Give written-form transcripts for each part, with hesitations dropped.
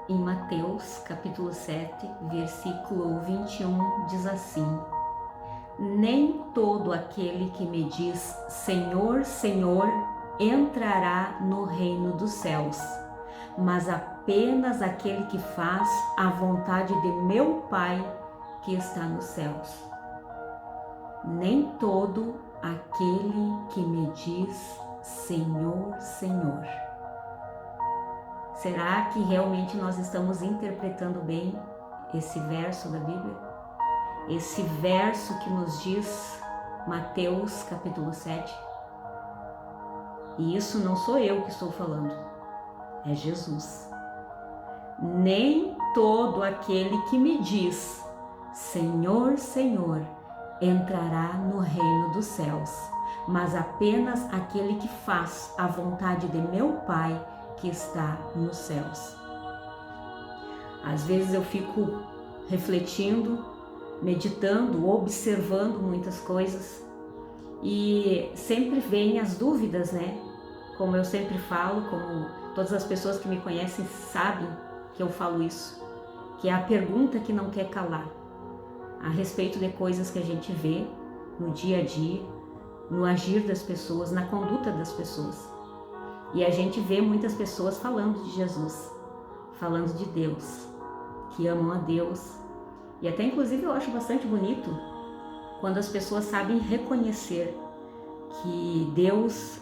Em Mateus, capítulo 7, versículo 21, diz assim: Nem todo aquele que me diz Senhor, Senhor, entrará no reino dos céus, mas apenas aquele que faz a vontade de meu Pai que está nos céus. Nem todo aquele que me diz Senhor, Senhor. Será que realmente nós estamos interpretando bem esse verso da Bíblia? Esse verso que nos diz Mateus capítulo 7? E isso não sou eu que estou falando, é Jesus. Nem todo aquele que me diz Senhor, Senhor, entrará no reino dos céus, mas apenas aquele que faz a vontade de meu Pai que está nos céus. Às vezes eu fico refletindo, meditando, observando muitas coisas e sempre vêm as dúvidas, né? Como eu sempre falo, como todas as pessoas que me conhecem sabem que eu falo isso, que é a pergunta que não quer calar a respeito de coisas que a gente vê no dia a dia, no agir das pessoas, na conduta das pessoas. E a gente vê muitas pessoas falando de Jesus, falando de Deus, que amam a Deus. E até inclusive eu acho bastante bonito quando as pessoas sabem reconhecer que Deus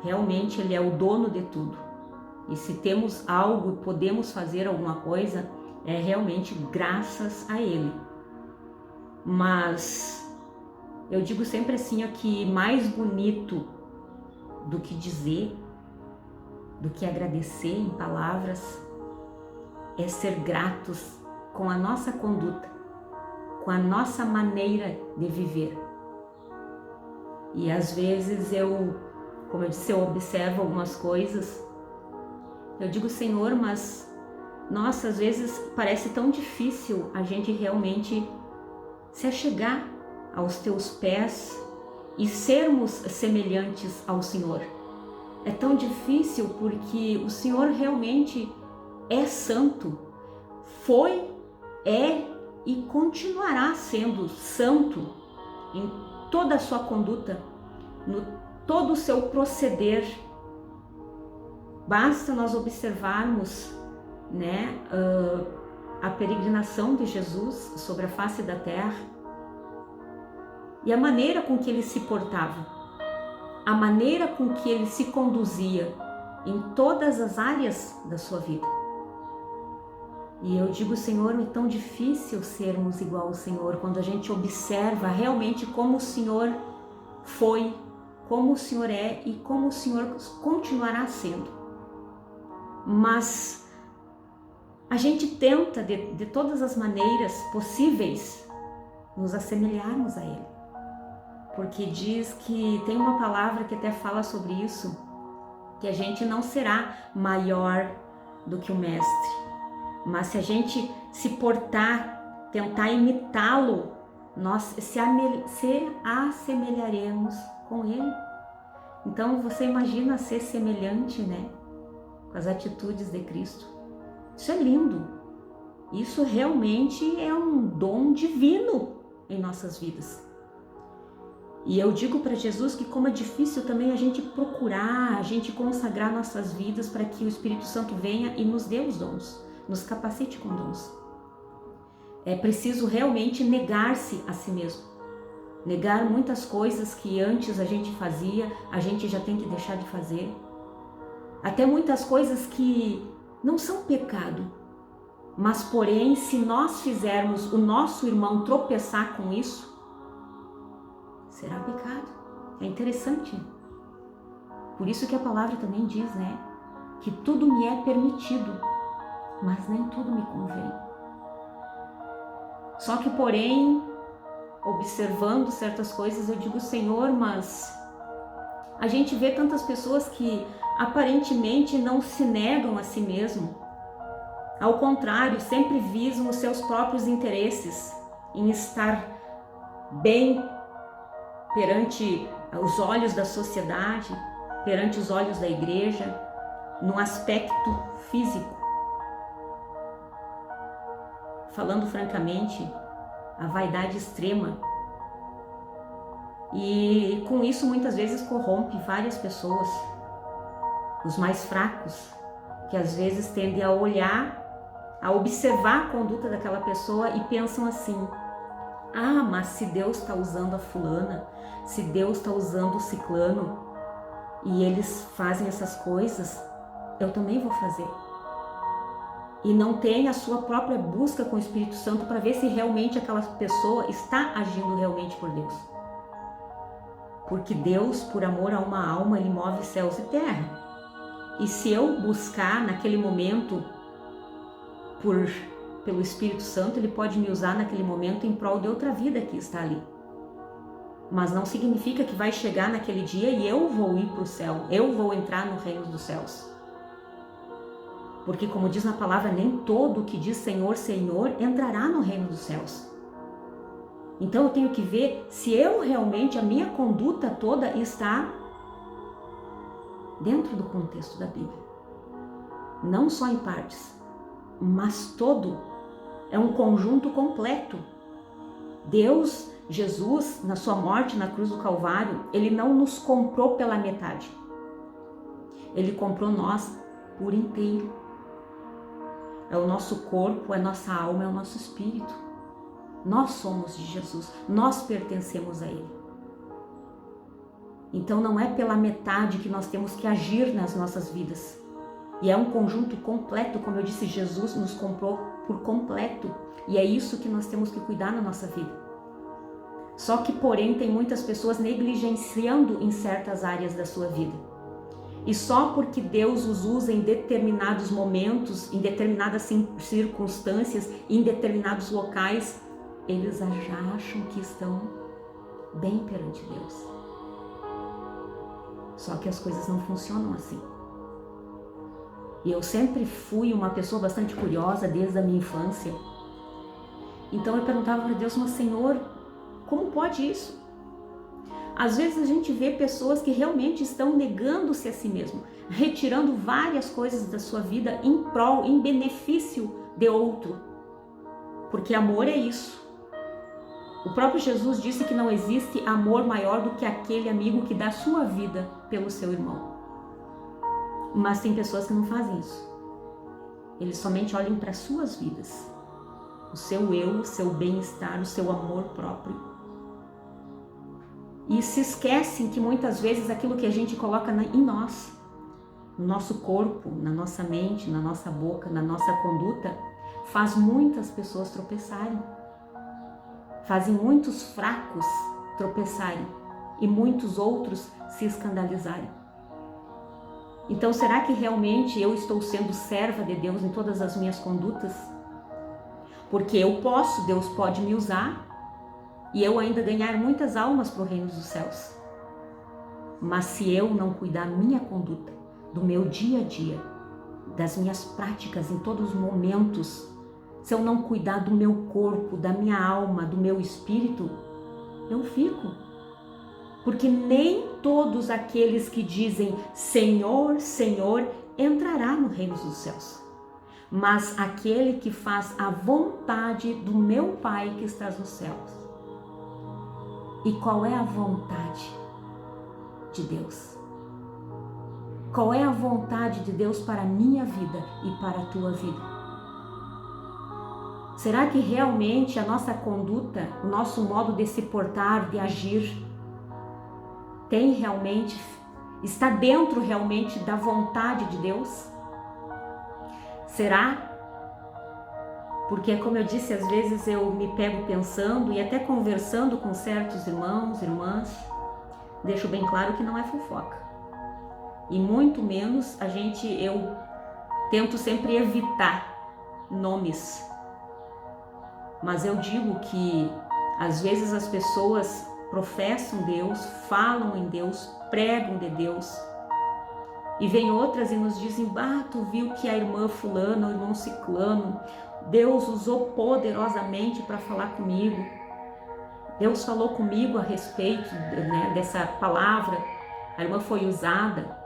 realmente Ele é o dono de tudo. E se temos algo, podemos fazer alguma coisa, é realmente graças a Ele. Mas eu digo sempre assim, ó, que mais bonito do que dizer, do que agradecer em palavras, é ser gratos com a nossa conduta, com a nossa maneira de viver. E às vezes como eu disse, eu observo algumas coisas, eu digo, Senhor, mas nossa, às vezes parece tão difícil a gente realmente se achegar aos teus pés e sermos semelhantes ao Senhor. É tão difícil porque o Senhor realmente é santo, foi, é e continuará sendo santo em toda a sua conduta, no todo o seu proceder. Basta nós observarmos, né, a peregrinação de Jesus sobre a face da terra e a maneira com que ele se portava, a maneira com que ele se conduzia em todas as áreas da sua vida. E eu digo, Senhor, é tão difícil sermos igual ao Senhor quando a gente observa realmente como o Senhor foi, como o Senhor é e como o Senhor continuará sendo. Mas a gente tenta de todas as maneiras possíveis nos assemelharmos a Ele. Porque diz que tem uma palavra que até fala sobre isso, que a gente não será maior do que o Mestre, mas se a gente se portar, tentar imitá-lo, nós se assemelharemos com Ele. Então você imagina ser semelhante, né, com as atitudes de Cristo. Isso é lindo, isso realmente é um dom divino em nossas vidas. E eu digo para Jesus que como é difícil também a gente procurar, a gente consagrar nossas vidas para que o Espírito Santo venha e nos dê os dons, nos capacite com dons. É preciso realmente negar-se a si mesmo. Negar muitas coisas que antes a gente fazia, a gente já tem que deixar de fazer. Até muitas coisas que não são pecado, mas porém se nós fizermos o nosso irmão tropeçar com isso, será pecado. É interessante. Por isso que a palavra também diz, né, que tudo me é permitido, mas nem tudo me convém. Só que porém, observando certas coisas, eu digo, Senhor, mas a gente vê tantas pessoas que aparentemente não se negam a si mesmo. Ao contrário, sempre visam os seus próprios interesses em estar bem perante os olhos da sociedade, perante os olhos da igreja, no aspecto físico. falando francamente, a vaidade extrema. E com isso muitas vezes corrompe várias pessoas, os mais fracos, que às vezes tendem a olhar, a observar a conduta daquela pessoa e pensam assim: ah, mas se Deus está usando a fulana, se Deus está usando o ciclano e eles fazem essas coisas, eu também vou fazer. E não tem a sua própria busca com o Espírito Santo para ver se realmente aquela pessoa está agindo realmente por Deus. Porque Deus, por amor a uma alma, Ele move céus e terra. E se eu buscar naquele momento pelo Espírito Santo, Ele pode me usar naquele momento em prol de outra vida que está ali. Mas não significa que vai chegar naquele dia e eu vou ir para o céu, eu vou entrar no reino dos céus. Porque, como diz na palavra, nem todo que diz Senhor, Senhor entrará no reino dos céus. Então eu tenho que ver se eu realmente, a minha conduta toda está dentro do contexto da Bíblia. Não só em partes, mas todo. É um conjunto completo. Deus, Jesus, na sua morte na cruz do Calvário, Ele não nos comprou pela metade. Ele comprou nós por inteiro. É o nosso corpo, é a nossa alma, é o nosso espírito. Nós somos de Jesus, nós pertencemos a Ele. Então não é pela metade que nós temos que agir nas nossas vidas. E é um conjunto completo, como eu disse, Jesus nos comprou por completo. E é isso que nós temos que cuidar na nossa vida. Só que, porém, tem muitas pessoas negligenciando em certas áreas da sua vida. E só porque Deus os usa em determinados momentos, em determinadas circunstâncias, em determinados locais, eles já acham que estão bem perante Deus. Só que as coisas não funcionam assim. E eu sempre fui uma pessoa bastante curiosa desde a minha infância. Então eu perguntava para Deus: mas Senhor, como pode isso? Às vezes a gente vê pessoas que realmente estão negando-se a si mesmo, retirando várias coisas da sua vida em prol, em benefício de outro. Porque amor é isso. O próprio Jesus disse que não existe amor maior do que aquele amigo que dá sua vida pelo seu irmão. Mas tem pessoas que não fazem isso. Eles somente olham para suas vidas. O seu eu, o seu bem-estar, o seu amor próprio. E se esquecem que muitas vezes aquilo que a gente coloca em nós, no nosso corpo, na nossa mente, na nossa boca, na nossa conduta, faz muitas pessoas tropeçarem. Fazem muitos fracos tropeçarem e muitos outros se escandalizarem. Então, será que realmente eu estou sendo serva de Deus em todas as minhas condutas? Porque eu posso, Deus pode me usar e eu ainda ganhar muitas almas para o reino dos céus. Mas se eu não cuidar da minha conduta, do meu dia a dia, das minhas práticas em todos os momentos, se eu não cuidar do meu corpo, da minha alma, do meu espírito, eu fico. Porque nem todos aqueles que dizem Senhor, Senhor, entrará no reino dos céus. Mas aquele que faz a vontade do meu Pai que está nos céus. E qual é a vontade de Deus? Qual é a vontade de Deus para a minha vida e para a tua vida? Será que realmente a nossa conduta, o nosso modo de se portar, de agir, está dentro realmente da vontade de Deus? Será? Porque, como eu disse, às vezes eu me pego pensando e até conversando com certos irmãos, irmãs, deixo bem claro que não é fofoca. E muito menos eu tento sempre evitar nomes. Mas eu digo que às vezes as pessoas professam Deus, falam em Deus, pregam de Deus. E vem outras e nos dizem: tu viu que a irmã fulana, o irmão ciclano, Deus usou poderosamente para falar comigo. Deus falou comigo a respeito dessa palavra. A irmã foi usada.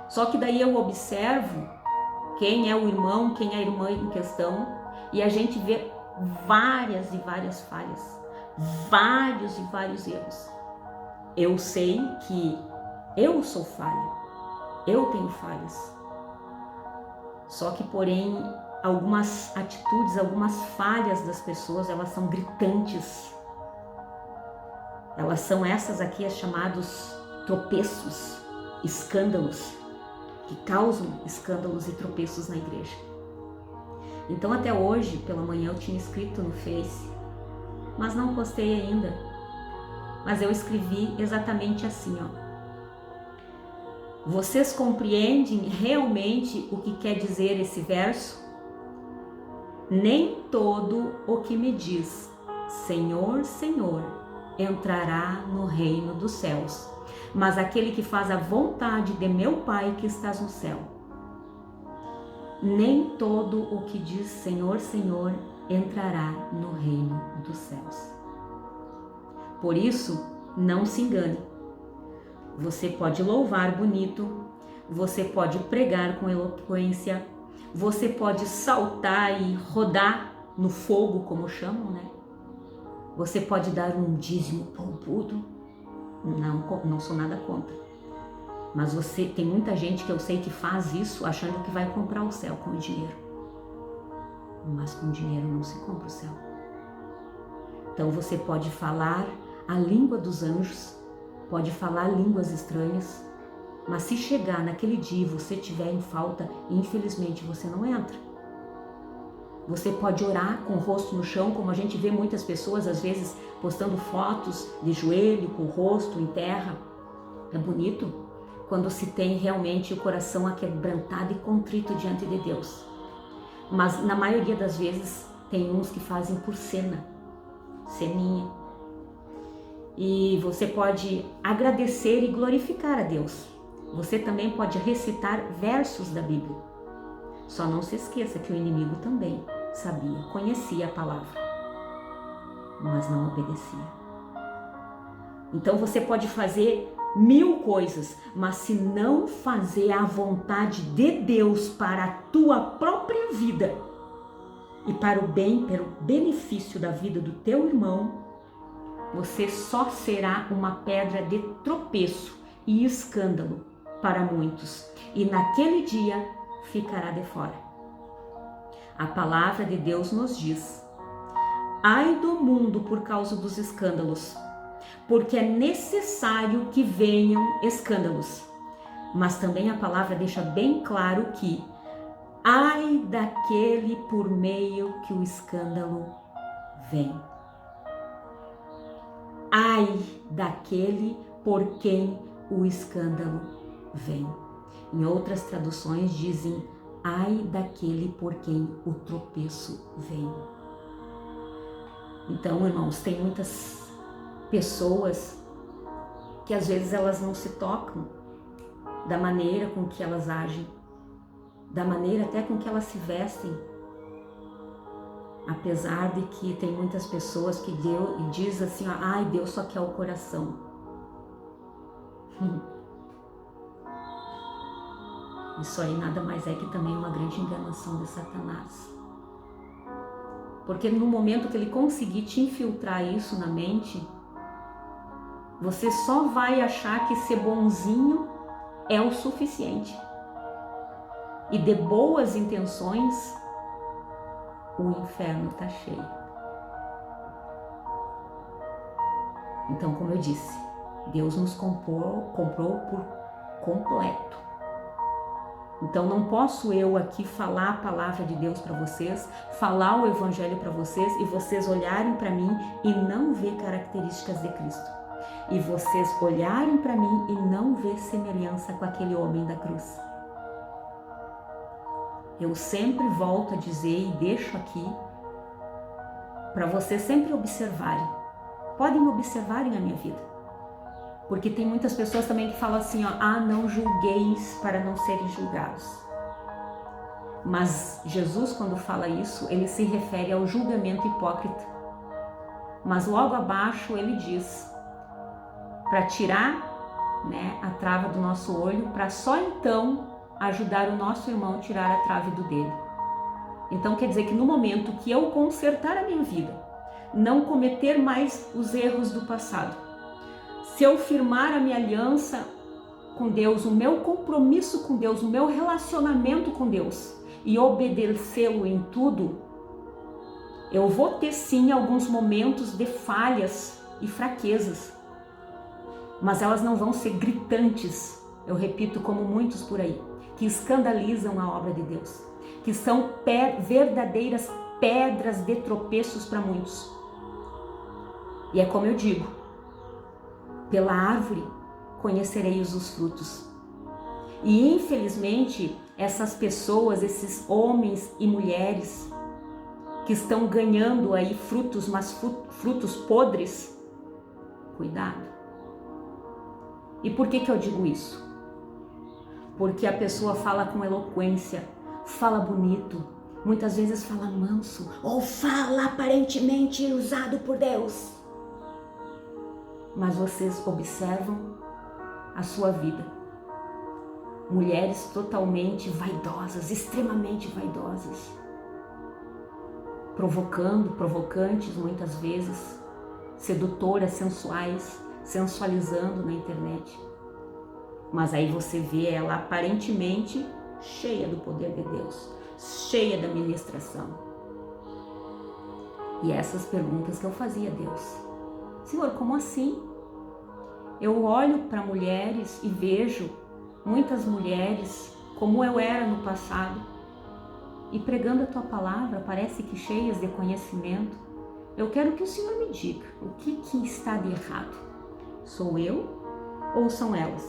Só que daí eu observo quem é o irmão, quem é a irmã em questão, E a gente vê várias e várias falhas, vários e vários erros. Eu sei que eu sou falha, eu tenho falhas. Só que, porém, algumas atitudes, algumas falhas das pessoas, elas são gritantes. Elas são essas aqui, as chamados tropeços, escândalos, que causam escândalos e tropeços na igreja. Então até hoje, pela manhã, eu tinha escrito no Face, mas não postei ainda. Mas eu escrevi exatamente assim, ó. Vocês compreendem realmente o que quer dizer esse verso? Nem todo o que me diz, Senhor, Senhor, entrará no reino dos céus, mas aquele que faz a vontade de meu Pai que estás no céu. Nem todo o que diz Senhor, Senhor entrará no reino dos céus. Por isso, não se engane. Você pode louvar bonito, você pode pregar com eloquência, você pode saltar e rodar no fogo, como chamam, né? Você pode dar um dízimo pompudo. Não sou nada contra. Mas tem muita gente que eu sei que faz isso achando que vai comprar o céu com o dinheiro. Mas com dinheiro não se compra o céu. Então você pode falar a língua dos anjos, pode falar línguas estranhas, mas se chegar naquele dia e você estiver em falta, infelizmente você não entra. Você pode orar com o rosto no chão, como a gente vê muitas pessoas às vezes postando fotos de joelho, com o rosto em terra. É bonito quando se tem realmente o coração aquebrantado e contrito diante de Deus. Mas na maioria das vezes tem uns que fazem por ceninha. E você pode agradecer e glorificar a Deus. Você também pode recitar versos da Bíblia. Só não se esqueça que o inimigo também sabia, conhecia a palavra, mas não obedecia. Então você pode fazer 1000 coisas, mas se não fazer a vontade de Deus para a tua própria vida e para o bem, para o benefício da vida do teu irmão, você só será uma pedra de tropeço e escândalo para muitos, e naquele dia ficará de fora. A palavra de Deus nos diz: ai do mundo por causa dos escândalos, porque é necessário que venham escândalos. Mas também a palavra deixa bem claro que ai daquele por meio que o escândalo vem. Ai daquele por quem o escândalo vem. Em outras traduções dizem: ai daquele por quem o tropeço vem. Então, irmãos, tem muitas pessoas que às vezes elas não se tocam da maneira com que elas agem, da maneira até com que elas se vestem. Apesar de que tem muitas pessoas que diz assim, ó, ai, Deus só quer o coração. Isso aí nada mais é que também uma grande enganação de Satanás. Porque no momento que ele conseguir te infiltrar isso na mente, você só vai achar que ser bonzinho é o suficiente. E de boas intenções, o inferno está cheio. Então, como eu disse, Deus nos comprou por completo. Então não posso eu aqui falar a palavra de Deus para vocês, falar o evangelho para vocês e vocês olharem para mim e não ver características de Cristo. E vocês olharem para mim e não ver semelhança com aquele homem da cruz. Eu sempre volto a dizer e deixo aqui para vocês sempre observarem. Podem observarem a minha vida. Porque tem muitas pessoas também que falam assim, ó, não julgueis para não serem julgados. Mas Jesus, quando fala isso, ele se refere ao julgamento hipócrita. Mas logo abaixo ele diz, para tirar, né, a trava do nosso olho, para só então ajudar o nosso irmão a tirar a trave do dele. Então quer dizer que no momento que eu consertar a minha vida, não cometer mais os erros do passado, se eu firmar a minha aliança com Deus, o meu compromisso com Deus, o meu relacionamento com Deus e obedecê-lo em tudo, eu vou ter sim alguns momentos de falhas e fraquezas, mas elas não vão ser gritantes, eu repito, como muitos por aí, que escandalizam a obra de Deus, que são verdadeiras pedras de tropeços para muitos. E é como eu digo, pela árvore conhecereis os frutos. E infelizmente, essas pessoas, esses homens e mulheres que estão ganhando aí frutos, mas frutos podres, cuidado. E por que eu digo isso? Porque a pessoa fala com eloquência, fala bonito, muitas vezes fala manso, ou fala aparentemente usado por Deus. Mas vocês observam a sua vida. Mulheres totalmente vaidosas, extremamente vaidosas, provocantes muitas vezes, sedutoras, sensuais, sensualizando na internet. Mas aí você vê ela aparentemente cheia do poder de Deus, cheia da ministração. E essas perguntas que eu fazia a Deus: Senhor, como assim? Eu olho para mulheres e vejo muitas mulheres como eu era no passado, e pregando a tua palavra, parece que cheias de conhecimento. Eu quero que o Senhor me diga o que está de errado. Sou eu ou são elas?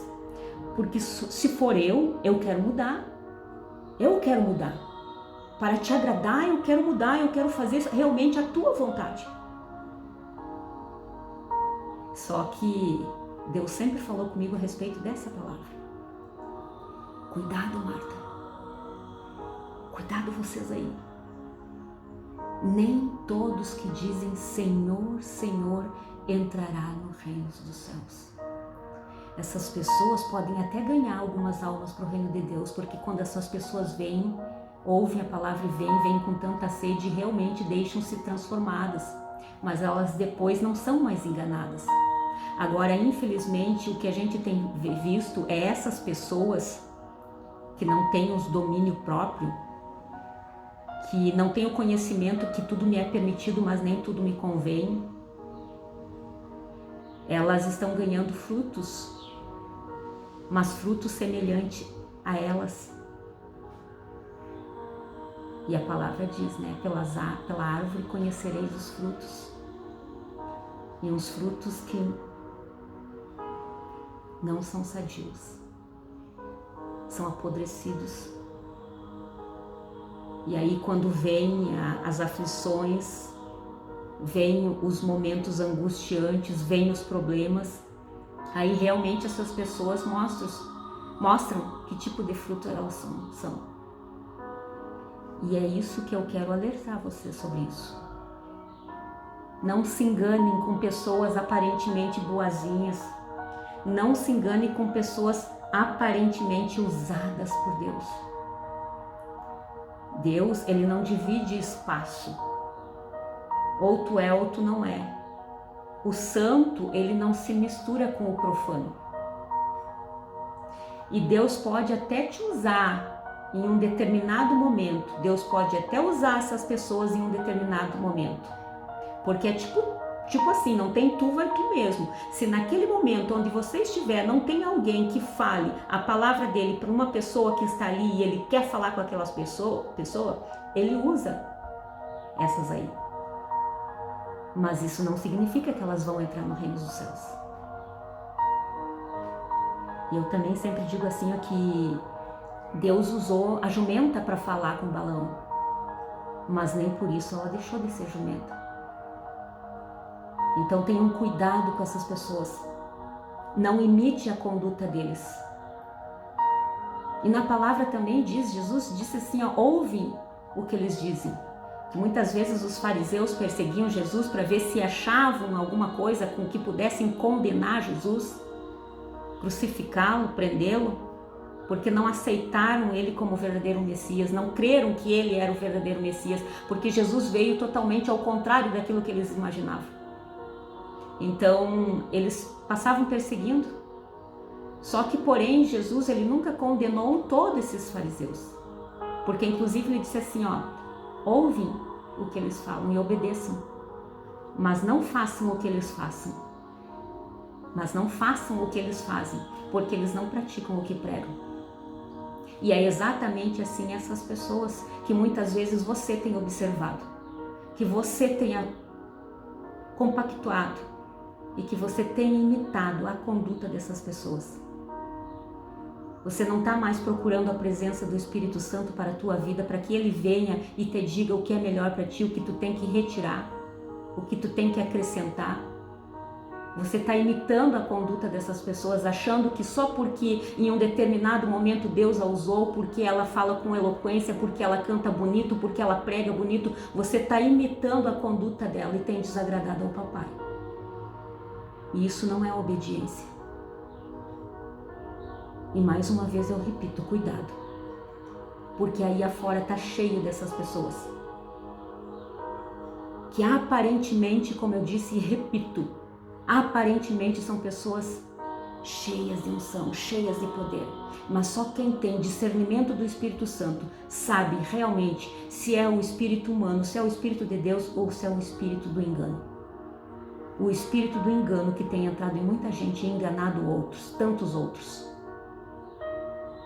Porque se for eu quero mudar. Eu quero mudar. Para te agradar, eu quero mudar, eu quero fazer realmente a tua vontade. Só que Deus sempre falou comigo a respeito dessa palavra. Cuidado, Marta. Cuidado vocês aí. Nem todos que dizem Senhor, Senhor entrará no reino dos céus. Essas pessoas podem até ganhar algumas almas para o reino de Deus, porque quando essas pessoas vêm, ouvem a palavra e vêm com tanta sede, realmente deixam-se transformadas, mas elas depois não são mais enganadas. Agora, infelizmente, o que a gente tem visto é essas pessoas que não têm o domínio próprio, que não têm o conhecimento que tudo me é permitido, mas nem tudo me convém. Elas estão ganhando frutos, mas frutos semelhantes a elas. E a palavra diz, né? Pela árvore conhecereis os frutos. E uns frutos que não são sadios, são apodrecidos. E aí quando vêm as aflições, vêm os momentos angustiantes, vêm os problemas, aí realmente essas pessoas mostram que tipo de fruto elas são. E é isso que eu quero alertar você sobre isso. Não se enganem com pessoas aparentemente boazinhas. Não se engane com pessoas aparentemente usadas por Deus. Deus, ele não divide espaço. Ou tu é ou tu não é. O santo, ele não se mistura com o profano. E Deus pode até te usar em um determinado momento. Deus pode até usar essas pessoas em um determinado momento. Porque é tipo assim, não tem tu, vai tu mesmo. Se naquele momento onde você estiver não tem alguém que fale a palavra dele para uma pessoa que está ali e ele quer falar com aquelas pessoas, ele usa essas aí. Mas isso não significa que elas vão entrar no reino dos céus. E eu também sempre digo assim, que Deus usou a jumenta para falar com Balaão, mas nem por isso ela deixou de ser jumenta. Então tenham cuidado com essas pessoas. Não imite a conduta deles. E na palavra também diz, Jesus disse assim, ouve o que eles dizem. Que muitas vezes os fariseus perseguiam Jesus para ver se achavam alguma coisa com que pudessem condenar Jesus, crucificá-lo, prendê-lo. porque não aceitaram ele como o verdadeiro Messias, não creram que ele era o verdadeiro Messias, porque Jesus veio totalmente ao contrário daquilo que eles imaginavam. Então, eles passavam perseguindo. Só que, porém, Jesus, ele nunca condenou todos esses fariseus. Porque, inclusive, ele disse assim, ouvem o que eles falam e obedeçam, mas não façam o que eles façam. Mas não façam o que eles fazem, porque eles não praticam o que pregam. E é exatamente assim essas pessoas que muitas vezes você tem observado, que você tenha compactuado e que você tenha imitado a conduta dessas pessoas. Você não está mais procurando a presença do Espírito Santo para a tua vida, para que ele venha e te diga o que é melhor para ti, o que tu tem que retirar, o que tu tem que acrescentar. Você está imitando a conduta dessas pessoas, achando que só porque em um determinado momento Deus a usou, porque ela fala com eloquência, porque ela canta bonito, porque ela prega bonito, você está imitando a conduta dela e tem desagradado ao papai. E isso não é obediência. E mais uma vez eu repito, cuidado, porque aí afora está cheio dessas pessoas, que aparentemente, como eu disse e repito, aparentemente são pessoas cheias de unção, cheias de poder, mas só quem tem discernimento do Espírito Santo sabe realmente se é o espírito humano, se é o Espírito de Deus ou se é o espírito do engano. O espírito do engano que tem entrado em muita gente e enganado outros, tantos outros.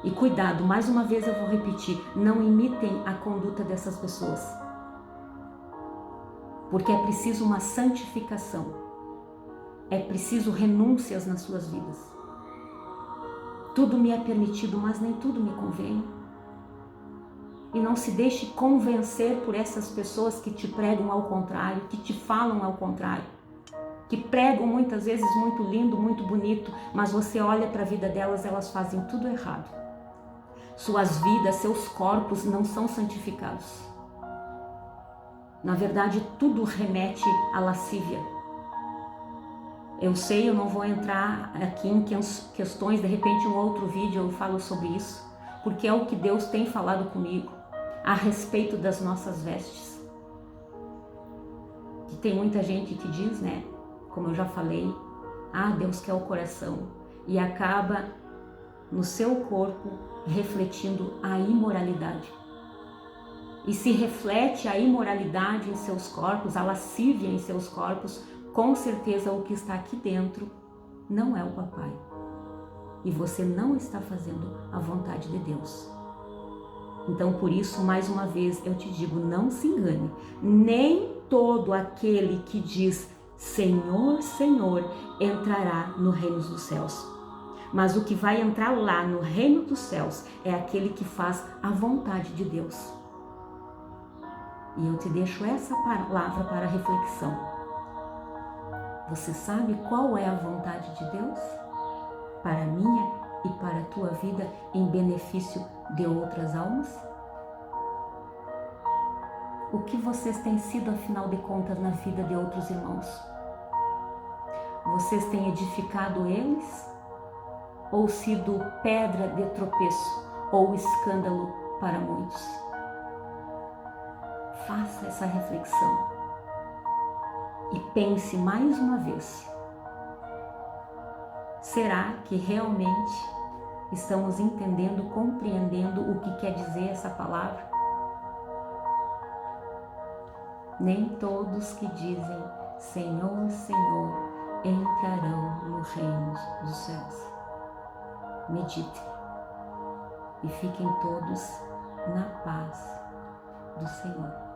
E cuidado, mais uma vez eu vou repetir, não imitem a conduta dessas pessoas, porque é preciso uma santificação, é preciso renúncias nas suas vidas. Tudo me é permitido, mas nem tudo me convém. E não se deixe convencer por essas pessoas que te pregam ao contrário, que te falam ao contrário, que pregam muitas vezes muito lindo, muito bonito, mas você olha para a vida delas, elas fazem tudo errado. Suas vidas, seus corpos não são santificados. Na verdade, tudo remete à lascívia. Eu sei, eu não vou entrar aqui em questões, de repente um outro vídeo eu falo sobre isso, porque é o que Deus tem falado comigo a respeito das nossas vestes. E tem muita gente que diz, né, como eu já falei, Deus quer o coração, e acaba no seu corpo refletindo a imoralidade. E se reflete a imoralidade em seus corpos, a lascívia em seus corpos, com certeza o que está aqui dentro não é o papai. E você não está fazendo a vontade de Deus. Então, por isso, mais uma vez, eu te digo, não se engane. Nem todo aquele que diz Senhor, Senhor, entrará no reino dos céus. Mas o que vai entrar lá no reino dos céus é aquele que faz a vontade de Deus. E eu te deixo essa palavra para reflexão. Você sabe qual é a vontade de Deus? Para a minha e para a tua vida, em benefício de outras almas? O que vocês têm sido, afinal de contas, na vida de outros irmãos? Vocês têm edificado eles? Ou sido pedra de tropeço ou escândalo para muitos? Faça essa reflexão e pense mais uma vez. Será que realmente estamos entendendo, compreendendo o que quer dizer essa palavra? Nem todos que dizem Senhor, Senhor entrarão no reino dos céus. Meditem e fiquem todos na paz do Senhor.